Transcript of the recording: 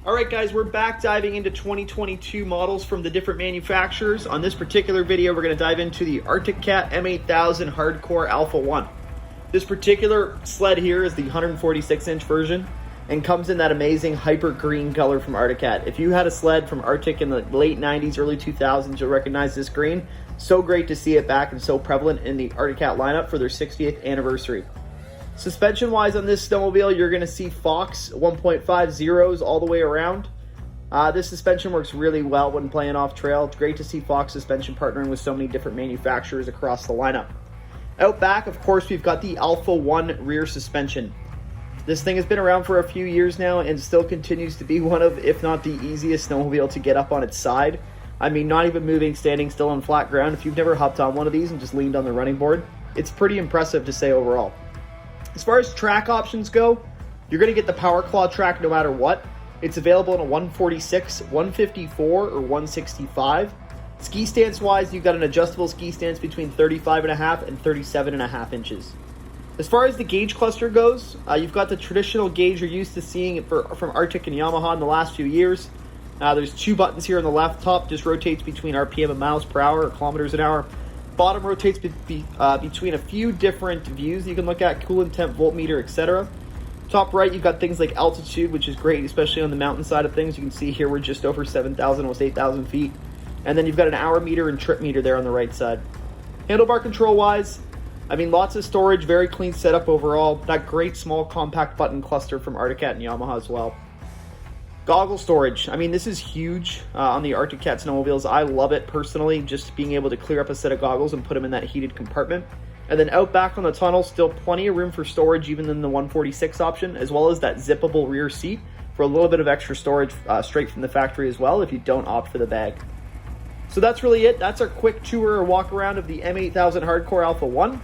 Alright guys, we're back diving into 2022 models from the different manufacturers. On this particular video, we're going to dive into the Arctic Cat M8000 Hardcore Alpha 1. This particular sled here is the 146-inch version and comes in that amazing hyper green color from Arctic Cat. If you had a sled from Arctic in the late 90s, early 2000s, you'll recognize this green. So great to see it back and so prevalent in the Arctic Cat lineup for their 60th anniversary. Suspension wise on this snowmobile, you're going to see Fox 1.5 zeros all the way around. This suspension works really well when playing off trail. It's great to see Fox suspension partnering with so many different manufacturers across the lineup. Out back, of course, we've got the Alpha 1 rear suspension. This thing has been around for a few years now and still continues to be one of, if not the easiest snowmobile to get up on its side. I mean, not even moving, standing still on flat ground. If you've never hopped on one of these and just leaned on the running board, it's pretty impressive to say overall. As far as track options go, you're going to get the Power Claw track no matter what. It's available in a 146, 154, or 165. Ski stance wise, you've got an adjustable ski stance between 35.5 and 37.5 inches. As far as the gauge cluster goes, you've got the traditional gauge you're used to seeing from Arctic and Yamaha in the last few years. There's two buttons here on the left. Top just rotates between RPM and miles per hour or kilometers an hour. Bottom rotates between a few different views you can look at, coolant temp, voltmeter, etc. Top right, you've got things like altitude, which is great, especially on the mountain side of things. You can see here we're just over 7,000, almost 8,000 feet. And then you've got an hour meter and trip meter there on the right side. Handlebar control-wise, I mean, lots of storage, very clean setup overall. That great small compact button cluster from Arctic Cat and Yamaha as well. Goggle storage. I mean, this is huge on the Arctic Cat snowmobiles. I love it personally, just being able to clear up a set of goggles and put them in that heated compartment. And then out back on the tunnel, still plenty of room for storage, even in the 146 option, as well as that zippable rear seat for a little bit of extra storage straight from the factory as well, if you don't opt for the bag. So that's really it. That's our quick tour or walk around of the M8000 Hardcore Alpha 1.